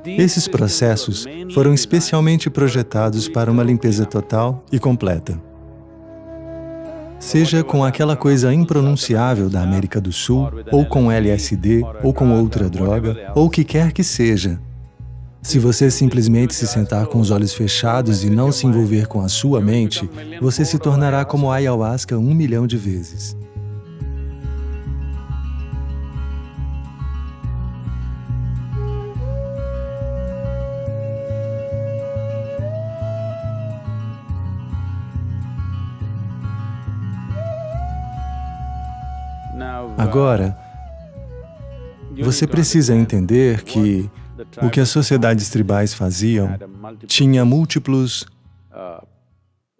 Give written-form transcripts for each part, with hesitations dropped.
Esses processos foram especialmente projetados para uma limpeza total e completa. Seja com aquela coisa impronunciável da América do Sul, ou com LSD, ou com outra droga, ou o que quer que seja. Se você simplesmente se sentar com os olhos fechados e não se envolver com a sua mente, você se tornará como a ayahuasca 1 milhão de vezes. Agora, você precisa entender que o que as sociedades tribais faziam tinha múltiplos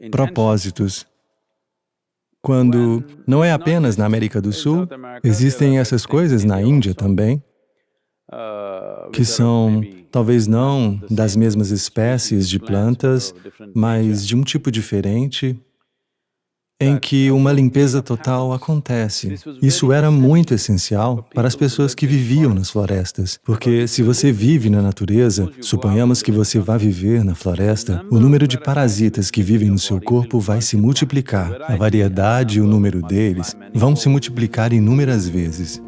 propósitos. Quando não é apenas na América do Sul, existem essas coisas na Índia também, que são, talvez não das mesmas espécies de plantas, mas de um tipo diferente, em que uma limpeza total acontece. Isso era muito essencial para as pessoas que viviam nas florestas, porque se você vive na natureza, suponhamos que você vá viver na floresta, o número de parasitas que vivem no seu corpo vai se multiplicar. A variedade e o número deles vão se multiplicar inúmeras vezes.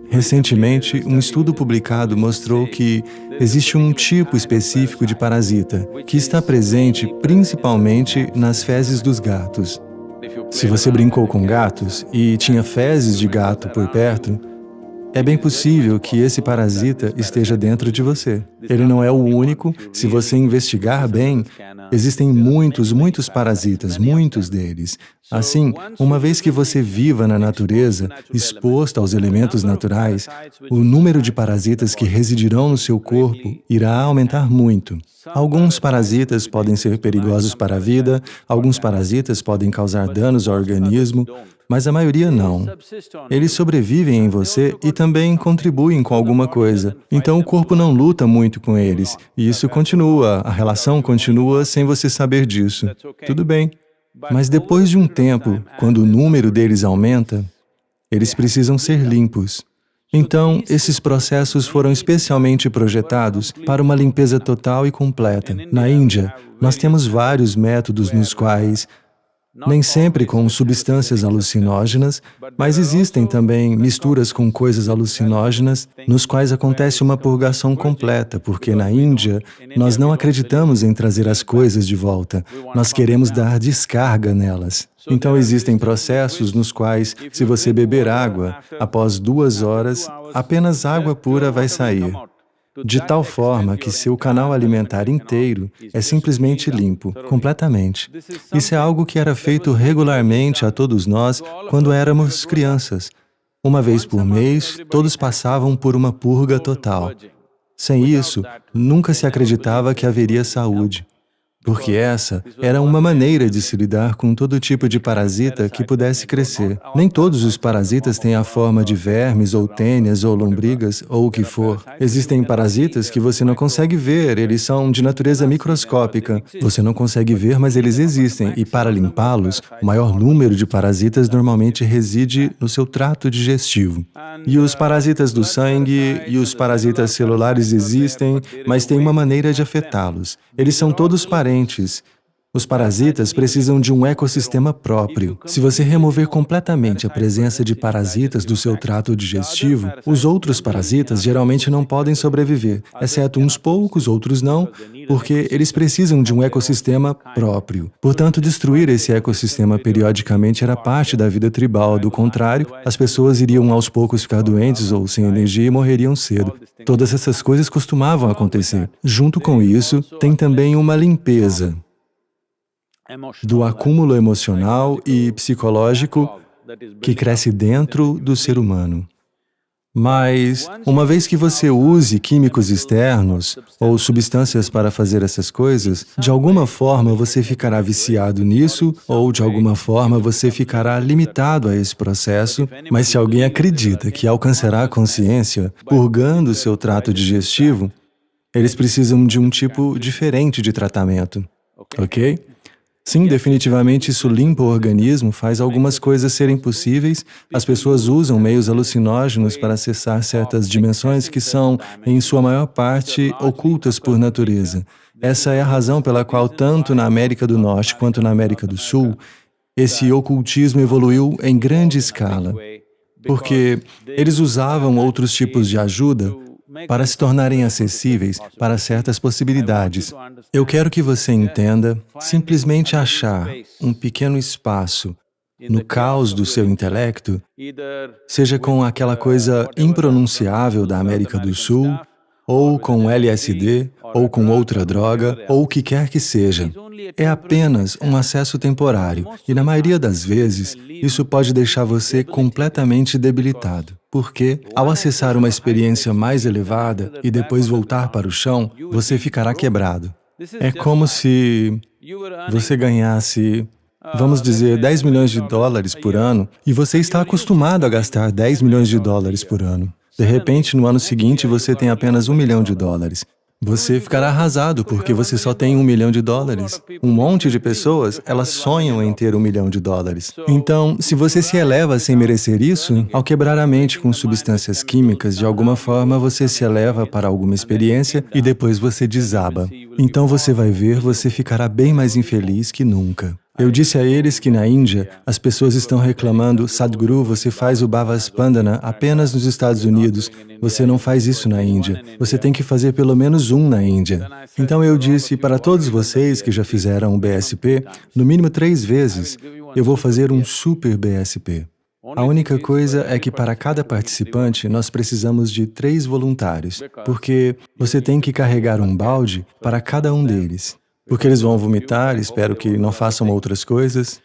Recentemente, um estudo publicado mostrou que existe um tipo específico de parasita que está presente principalmente nas fezes dos gatos. Se você brincou com gatos e tinha fezes de gato por perto, é bem possível que esse parasita esteja dentro de você. Ele não é o único. Se você investigar bem, existem muitos parasitas, muitos deles. Assim, uma vez que você viva na natureza, exposto aos elementos naturais, o número de parasitas que residirão no seu corpo irá aumentar muito. Alguns parasitas podem ser perigosos para a vida, alguns parasitas podem causar danos ao organismo, mas a maioria não. Eles sobrevivem em você e também contribuem com alguma coisa. Então o corpo não luta muito com eles, e isso continua, a relação continua sem você saber disso. Tudo bem. Mas depois de um tempo, quando o número deles aumenta, eles precisam ser limpos. Então, esses processos foram especialmente projetados para uma limpeza total e completa. Na Índia, nós temos vários métodos nos quais, nem sempre com substâncias alucinógenas, mas existem também misturas com coisas alucinógenas, nos quais acontece uma purgação completa, porque na Índia, nós não acreditamos em trazer as coisas de volta, nós queremos dar descarga nelas. Então existem processos nos quais, se você beber água, após 2 horas, apenas água pura vai sair. De tal forma que seu canal alimentar inteiro é simplesmente limpo, completamente. Isso é algo que era feito regularmente a todos nós quando éramos crianças. Uma vez por mês, todos passavam por uma purga total. Sem isso, nunca se acreditava que haveria saúde, porque essa era uma maneira de se lidar com todo tipo de parasita que pudesse crescer. Nem todos os parasitas têm a forma de vermes, ou tênias, ou lombrigas, ou o que for. Existem parasitas que você não consegue ver, eles são de natureza microscópica. Você não consegue ver, mas eles existem, e para limpá-los, o maior número de parasitas normalmente reside no seu trato digestivo. E os parasitas do sangue e os parasitas celulares existem, mas tem uma maneira de afetá-los. Eles são todos parentes. Os parasitas precisam de um ecossistema próprio. Se você remover completamente a presença de parasitas do seu trato digestivo, os outros parasitas geralmente não podem sobreviver, exceto uns poucos, outros não, porque eles precisam de um ecossistema próprio. Portanto, destruir esse ecossistema periodicamente era parte da vida tribal. Do contrário, as pessoas iriam aos poucos ficar doentes ou sem energia e morreriam cedo. Todas essas coisas costumavam acontecer. Junto com isso, tem também uma limpeza do acúmulo emocional e psicológico que cresce dentro do ser humano. Mas, uma vez que você use químicos externos ou substâncias para fazer essas coisas, de alguma forma você ficará viciado nisso ou de alguma forma você ficará limitado a esse processo. Mas se alguém acredita que alcançará a consciência purgando seu trato digestivo, eles precisam de um tipo diferente de tratamento, ok? Sim, definitivamente isso limpa o organismo, faz algumas coisas serem possíveis. As pessoas usam meios alucinógenos para acessar certas dimensões que são, em sua maior parte, ocultas por natureza. Essa é a razão pela qual, tanto na América do Norte quanto na América do Sul, esse ocultismo evoluiu em grande escala, porque eles usavam outros tipos de ajuda para se tornarem acessíveis para certas possibilidades. Eu quero que você entenda, simplesmente achar um pequeno espaço no caos do seu intelecto, seja com aquela coisa impronunciável da América do Sul, ou com LSD, ou com outra droga, ou o que quer que seja. É apenas um acesso temporário, e na maioria das vezes, isso pode deixar você completamente debilitado, porque, ao acessar uma experiência mais elevada e depois voltar para o chão, você ficará quebrado. É como se você ganhasse, vamos dizer, 10 milhões de dólares por ano, e você está acostumado a gastar 10 milhões de dólares por ano. De repente, no ano seguinte, você tem apenas 1 milhão de dólares. Você ficará arrasado, porque você só tem 1 milhão de dólares. Um monte de pessoas, elas sonham em ter 1 milhão de dólares. Então, se você se eleva sem merecer isso, ao quebrar a mente com substâncias químicas, de alguma forma você se eleva para alguma experiência e depois você desaba. Então você vai ver, você ficará bem mais infeliz que nunca. Eu disse a eles que na Índia, as pessoas estão reclamando, Sadhguru, você faz o Bhavaspandana apenas nos Estados Unidos, você não faz isso na Índia, você tem que fazer pelo menos um na Índia. Então eu disse para todos vocês que já fizeram o BSP, no mínimo 3 vezes, eu vou fazer um super BSP. A única coisa é que para cada participante nós precisamos de 3 voluntários, porque você tem que carregar um balde para cada um deles. Porque eles vão vomitar, espero que não façam outras coisas,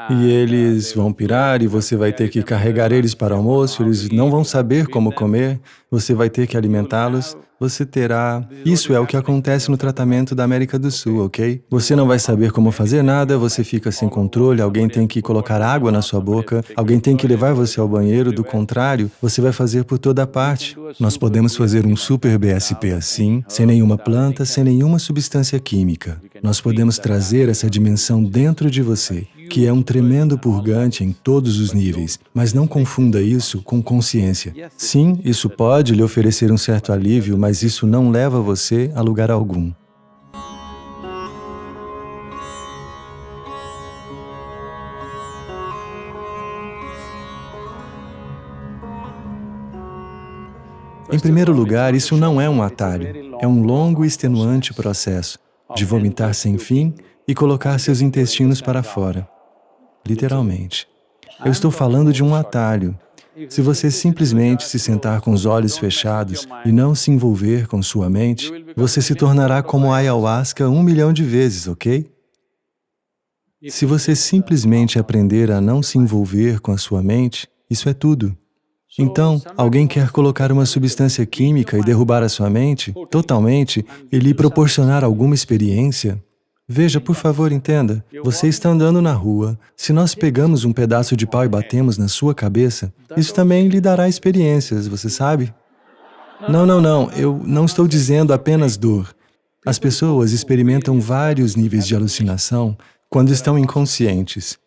e eles vão pirar e você vai ter que carregar eles para o almoço, eles não vão saber como comer, você vai ter que alimentá-los, você terá... Isso é o que acontece no tratamento da América do Sul, ok? Você não vai saber como fazer nada, você fica sem controle, alguém tem que colocar água na sua boca, alguém tem que levar você ao banheiro, do contrário, você vai fazer por toda parte. Nós podemos fazer um super BSP assim, sem nenhuma planta, sem nenhuma substância química. Nós podemos trazer essa dimensão dentro de você, que é um tremendo purgante em todos os níveis, mas não confunda isso com consciência. Sim, isso pode lhe oferecer um certo alívio, mas isso não leva você a lugar algum. Em primeiro lugar, isso não é um atalho, é um longo e extenuante processo de vomitar sem fim e colocar seus intestinos para fora. Literalmente. Eu estou falando de um atalho. Se você simplesmente se sentar com os olhos fechados e não se envolver com sua mente, você se tornará como a ayahuasca 1 milhão de vezes, ok? Se você simplesmente aprender a não se envolver com a sua mente, isso é tudo. Então, alguém quer colocar uma substância química e derrubar a sua mente totalmente e lhe proporcionar alguma experiência? Veja, por favor, entenda, você está andando na rua, se nós pegamos um pedaço de pau e batemos na sua cabeça, isso também lhe dará experiências, você sabe? Não, eu não estou dizendo apenas dor. As pessoas experimentam vários níveis de alucinação quando estão inconscientes.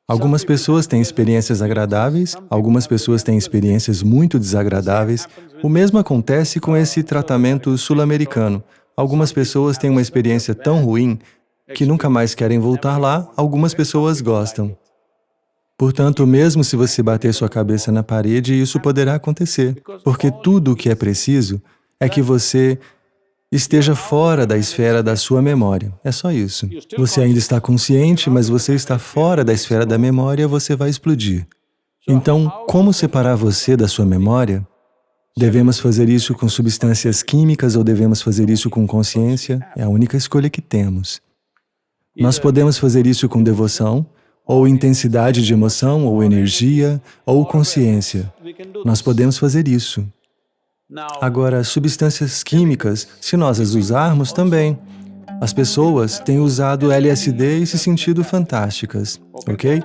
Algumas pessoas têm experiências agradáveis, algumas pessoas têm experiências muito desagradáveis. O mesmo acontece com esse tratamento sul-americano. Algumas pessoas têm uma experiência tão ruim que nunca mais querem voltar lá, algumas pessoas gostam. Portanto, mesmo se você bater sua cabeça na parede, isso poderá acontecer, porque tudo o que é preciso é que você esteja fora da esfera da sua memória. É só isso. Você ainda está consciente, mas você está fora da esfera da memória, você vai explodir. Então, como separar você da sua memória? Devemos fazer isso com substâncias químicas ou devemos fazer isso com consciência? É a única escolha que temos. Nós podemos fazer isso com devoção, ou intensidade de emoção, ou energia, ou consciência. Nós podemos fazer isso. Agora, substâncias químicas, se nós as usarmos também. As pessoas têm usado LSD e se sentido fantásticas, ok?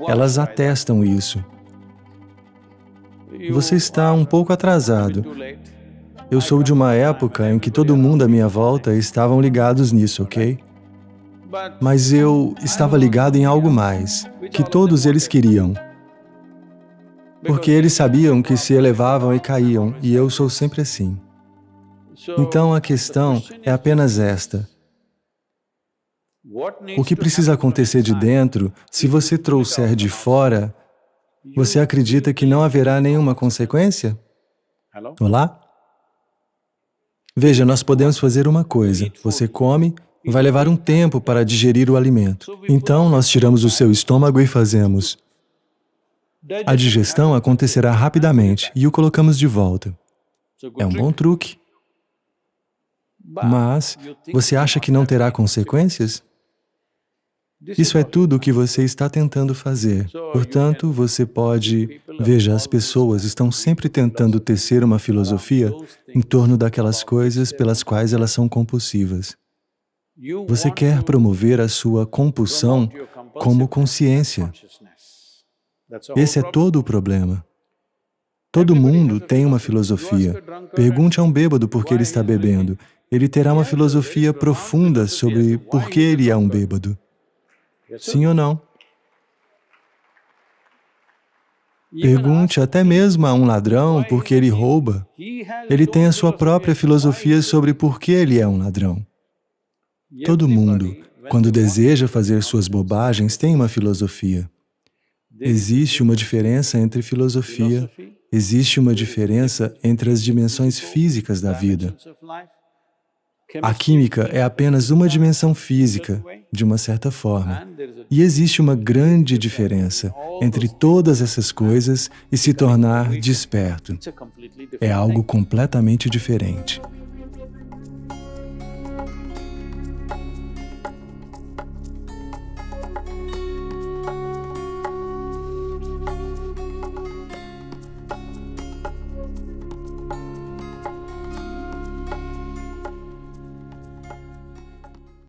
Elas atestam isso. Você está um pouco atrasado. Eu sou de uma época em que todo mundo à minha volta estavam ligados nisso, ok? Mas eu estava ligado em algo mais, que todos eles queriam. Porque eles sabiam que se elevavam e caíam, e eu sou sempre assim. Então a questão é apenas esta. O que precisa acontecer de dentro, se você trouxer de fora, você acredita que não haverá nenhuma consequência? Olá? Veja, nós podemos fazer uma coisa. Você come, vai levar um tempo para digerir o alimento. Então, nós tiramos o seu estômago e fazemos. A digestão acontecerá rapidamente e o colocamos de volta. É um bom truque. Mas, você acha que não terá consequências? Isso é tudo o que você está tentando fazer. Portanto, você pode... Veja, as pessoas estão sempre tentando tecer uma filosofia em torno daquelas coisas pelas quais elas são compulsivas. Você quer promover a sua compulsão como consciência. Esse é todo o problema. Todo mundo tem uma filosofia. Pergunte a um bêbado por que ele está bebendo. Ele terá uma filosofia profunda sobre por que ele é um bêbado. Sim ou não? Pergunte até mesmo a um ladrão por que ele rouba. Ele tem a sua própria filosofia sobre por que ele é um ladrão. Todo mundo, quando deseja fazer suas bobagens, tem uma filosofia. Existe uma diferença entre filosofia, existe uma diferença entre as dimensões físicas da vida. A química é apenas uma dimensão física, de uma certa forma. E existe uma grande diferença entre todas essas coisas e se tornar desperto. É algo completamente diferente.